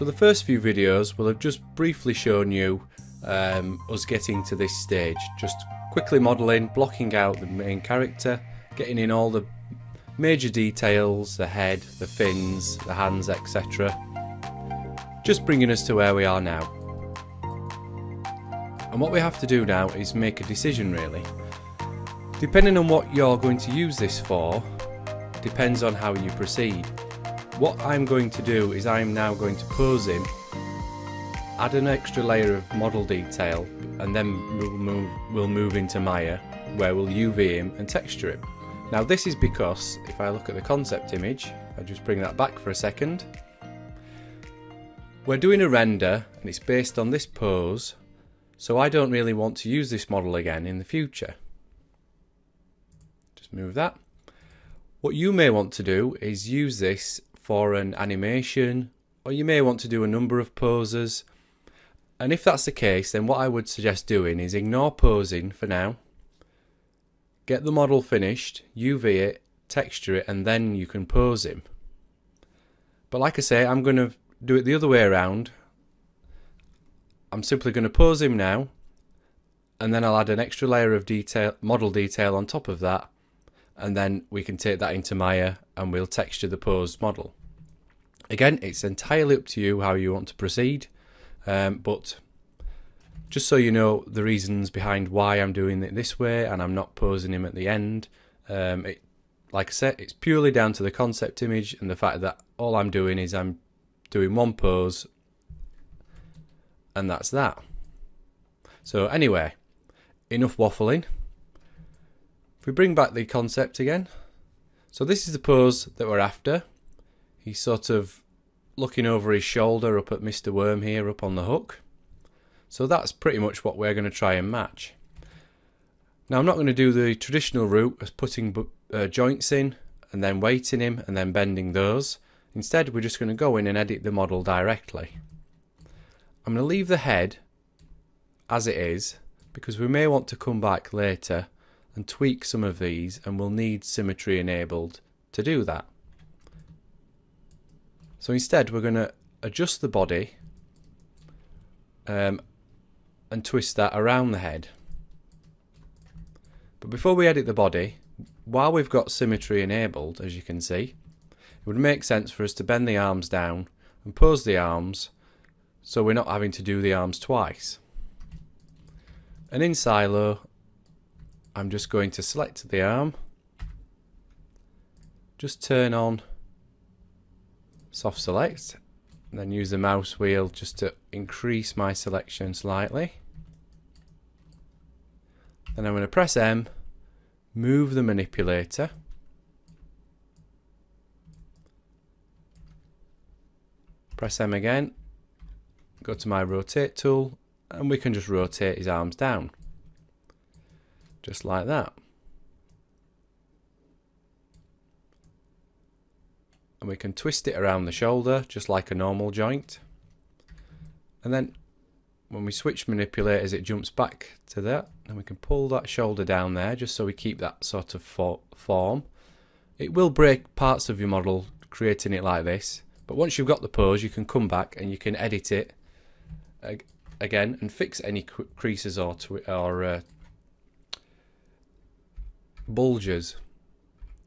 So the first few videos will have just briefly shown you us getting to this stage, just quickly modelling, blocking out the main character, getting in all the major details, the head, the fins, the hands, etc. Just bringing us to where we are now. And what we have to do now is make a decision really. Depending on what you're going to use this for, depends on how you proceed. What I'm going to do is I'm now going to pose him, add an extra layer of model detail, and then we'll move into Maya, where we'll UV him and texture him. Now this is because, if I look at the concept image, I'll just bring that back for a second. We're doing a render, and it's based on this pose, so I don't really want to use this model again in the future. Just move that. What you may want to do is use this for an animation, or you may want to do a number of poses. And if that's the case, then what I would suggest doing is ignore posing for now, get the model finished, UV it, texture it, and then you can pose him. But like I say, I'm going to do it the other way around. I'm simply going to pose him now, and then I'll add an extra layer of detail, model detail on top of that, and then we can take that into Maya and we'll texture the posed model. Again, it's entirely up to you how you want to proceed, but just so you know the reasons behind why I'm doing it this way and I'm not posing him at the end, like I said, it's purely down to the concept image and the fact that all I'm doing is I'm doing one pose and that's that. So anyway, enough waffling. If we bring back the concept again, so this is the pose that we're after. He's sort of looking over his shoulder up at Mr. Worm here up on the hook. So that's pretty much what we're going to try and match. Now I'm not going to do the traditional route of putting joints in and then weighting him and then bending those. Instead we're just going to go in and edit the model directly. I'm going to leave the head as it is because we may want to come back later and tweak some of these, and we'll need symmetry enabled to do that. So instead we're going to adjust the body and twist that around the head. But before we edit the body, while we've got symmetry enabled, as you can see, it would make sense for us to bend the arms down and pose the arms so we're not having to do the arms twice. And in Silo, I'm just going to select the arm, just turn on soft select, and then use the mouse wheel just to increase my selection slightly. Then I'm going to press M, move the manipulator, press M again, go to my rotate tool, and we can just rotate his arms down. Just like that. And we can twist it around the shoulder just like a normal joint. And then when we switch manipulators it jumps back to that, and we can pull that shoulder down there just so we keep that sort of form. It will break parts of your model creating it like this, but once you've got the pose you can come back and you can edit it again and fix any creases or bulges.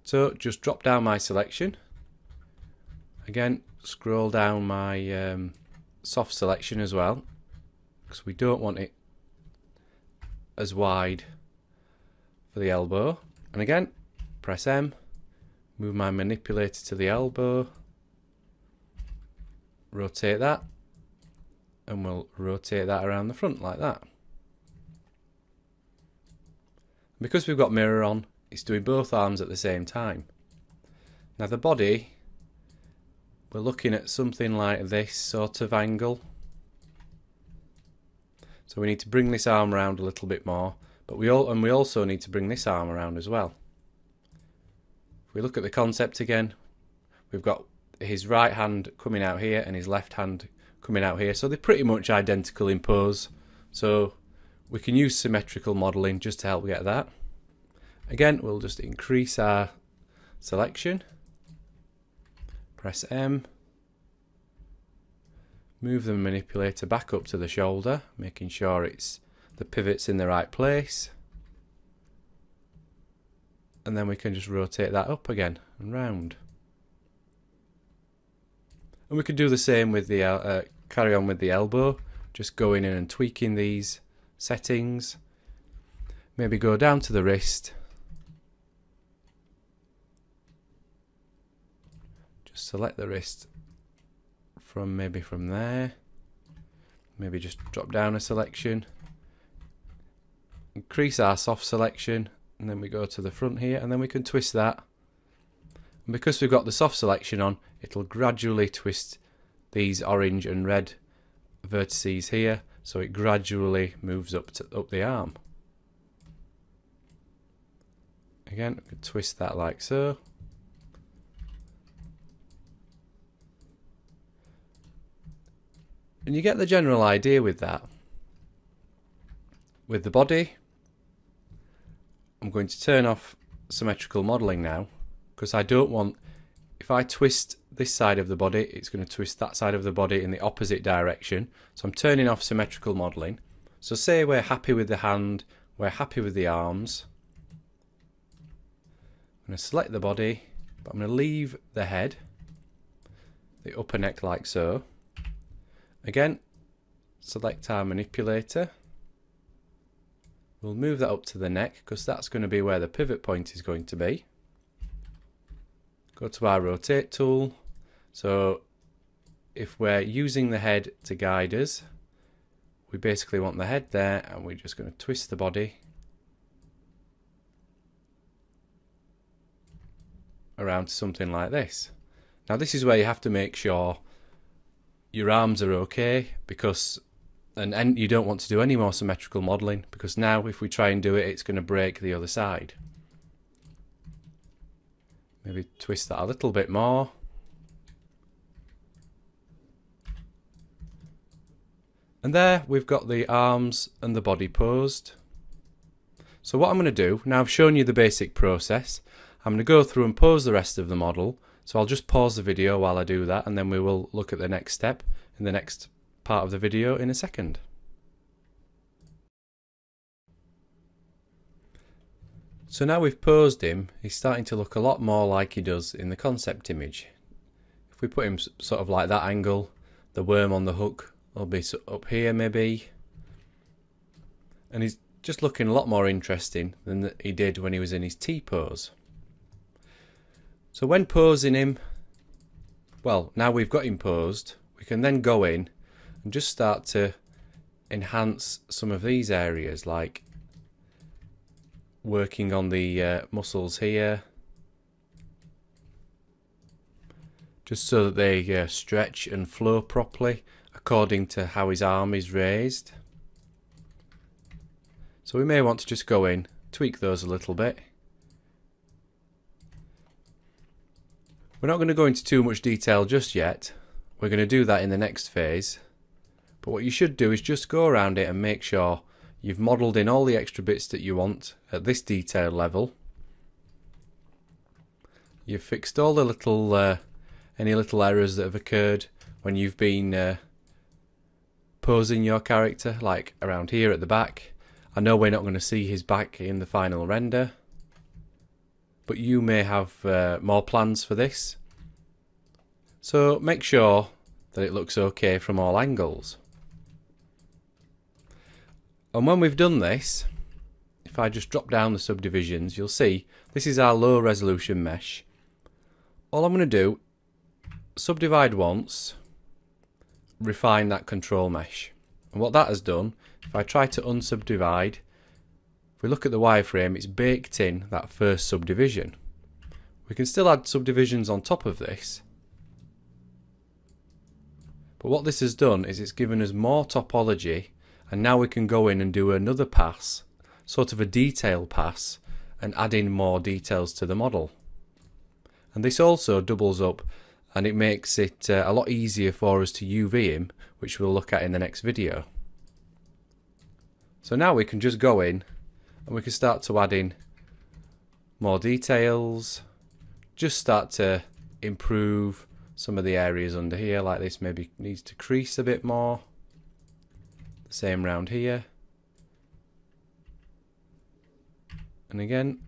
So just drop down my selection, again scroll down my soft selection as well, because we don't want it as wide for the elbow, and again press M, move my manipulator to the elbow, rotate that, and we'll rotate that around the front like that. Because we've got mirror on, it's doing both arms at the same time. Now the body, we're looking at something like this sort of angle. So we need to bring this arm around a little bit more, but we also need to bring this arm around as well. If we look at the concept again, we've got his right hand coming out here and his left hand coming out here, so they're pretty much identical in pose. So we can use symmetrical modelling just to help get that. Again, we'll just increase our selection, press M, Move the manipulator back up to the shoulder, making sure the pivot's in the right place. And then we can just rotate that up again and round. And we could do the same with the carry on with the elbow, just going in and tweaking these settings. Maybe go down to the wrist. Just select the wrist from there. Maybe just drop down a selection. Increase our soft selection, and then we go to the front here, and then we can twist that. And because we've got the soft selection on, it'll gradually twist these orange and red vertices here, so it gradually moves up the arm. Again, we can twist that like so. And you get the general idea with that. With the body, I'm going to turn off symmetrical modelling now, because I don't want, if I twist this side of the body, it's going to twist that side of the body in the opposite direction. So I'm turning off symmetrical modelling. So say we're happy with the hand, we're happy with the arms. I'm going to select the body, but I'm going to leave the head, the upper neck like so. Again, select our manipulator. We'll move that up to the neck, because that's going to be where the pivot point is going to be. Go to our rotate tool. So if we're using the head to guide us, we basically want the head there, and we're just going to twist the body around to something like this. Now this is where you have to make sure your arms are okay, because and you don't want to do any more symmetrical modelling, because now if we try and do it, it's going to break the other side. Maybe twist that a little bit more. And there we've got the arms and the body posed. So what I'm going to do, now I've shown you the basic process, I'm going to go through and pose the rest of the model. So I'll just pause the video while I do that, and then we will look at the next step in the next part of the video in a second. So now we've posed him, he's starting to look a lot more like he does in the concept image. If we put him sort of like that angle, the worm on the hook will be up here maybe. And he's just looking a lot more interesting than he did when he was in his T-pose. So when posing him, well, now we've got him posed, we can then go in and just start to enhance some of these areas, like working on the muscles here, just so that they stretch and flow properly according to how his arm is raised. So we may want to just go in, tweak those a little bit. We're not going to go into too much detail just yet. We're going to do that in the next phase. But what you should do is just go around it and make sure you've modelled in all the extra bits that you want at this detail level. You've fixed all the little any little errors that have occurred when you've been posing your character, like around here at the back. I know we're not going to see his back in the final render, but you may have more plans for this. So make sure that it looks okay from all angles. And when we've done this, if I just drop down the subdivisions, you'll see this is our low resolution mesh. All I'm going to do, subdivide once, refine that control mesh. And what that has done, if I try to unsubdivide, if we look at the wireframe, it's baked in that first subdivision. We can still add subdivisions on top of this, but what this has done is it's given us more topology, and now we can go in and do another pass, sort of a detail pass, and add in more details to the model. And this also doubles up, and it makes it a lot easier for us to UV him, which we'll look at in the next video. So now we can just go in and we can start to add in more details, just start to improve some of the areas under here, like this, maybe needs to crease a bit more. The same round here. And again,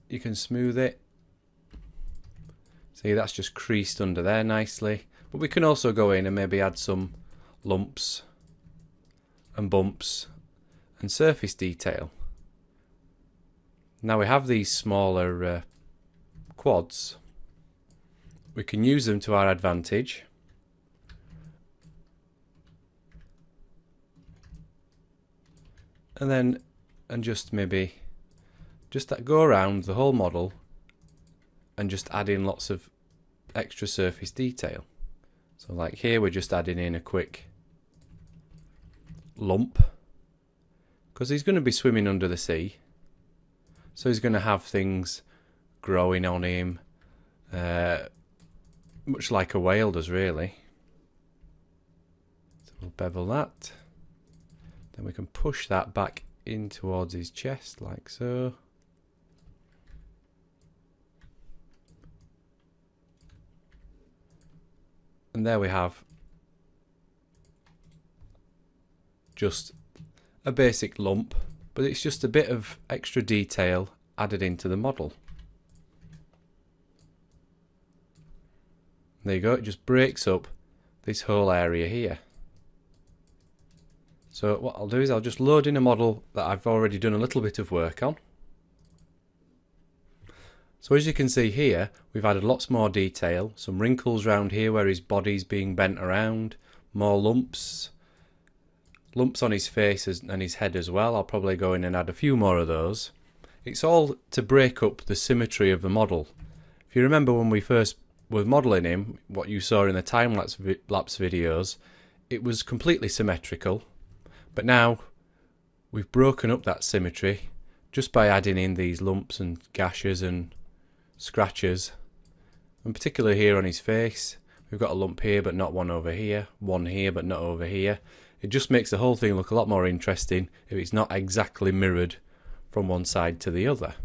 you can smooth it. See, that's just creased under there nicely. But we can also go in and maybe add some lumps and bumps and surface detail. Now we have these smaller quads. We can use them to our advantage. And then, just maybe go around the whole model and just add in lots of extra surface detail. So like here we're just adding in a quick lump, because he's going to be swimming under the sea, so he's going to have things growing on him, much like a whale does really. So we'll bevel that, then we can push that back in towards his chest like so. And there we have just a basic lump, but it's just a bit of extra detail added into the model. There you go, it just breaks up this whole area here. So what I'll do is I'll just load in a model that I've already done a little bit of work on. So as you can see here, we've added lots more detail, some wrinkles around here where his body's being bent around, more lumps on his face and his head as well. I'll probably go in and add a few more of those. It's all to break up the symmetry of the model. If you remember when we first were modelling him, what you saw in the time-lapse videos, it was completely symmetrical, but now we've broken up that symmetry just by adding in these lumps and gashes and scratches, and particularly here on his face we've got a lump here but not one over here, one here but not over here. It just makes the whole thing look a lot more interesting if it's not exactly mirrored from one side to the other.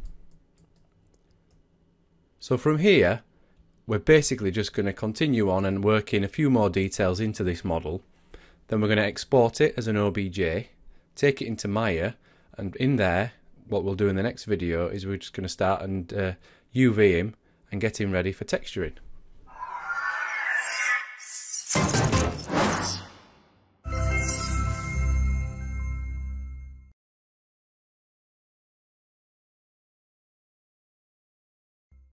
So from here we're basically just going to continue on and work in a few more details into this model. Then we're going to export it as an OBJ, take it into Maya, and in there what we'll do in the next video is we're just going to start and UV him and get him ready for texturing.